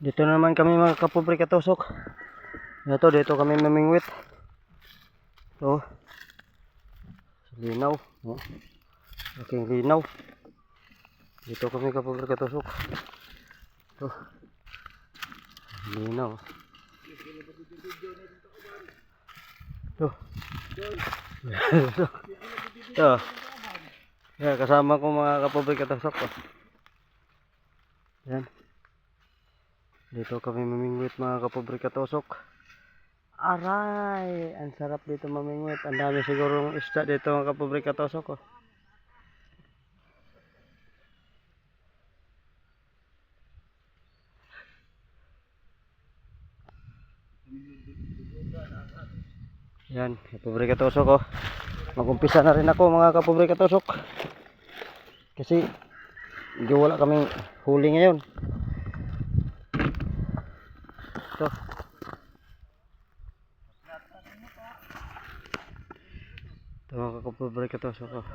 Dito na naman kami mga kapobre katusok. Dito kami mamingwit. So, linaw. Oh. Aking linaw. Dito kami kapobre katusok. Ito. Linaw. Ito. Ito. Yan, kasama ko mga kapobre katusok. Oh. Yan. Dito kami mamingwit mga kapobre katusok. Aray! Ang sarap dito mamingwit. Ang dami sigurong isda dito mga kapobre katusok. Oh. Yan, kapobre katusok. Oh. Mag-umpisa na rin ako mga kapobre katusok. Kasi hindi wala kaming huli ngayon. Ito. Ito mga kapobre katusok. Oh.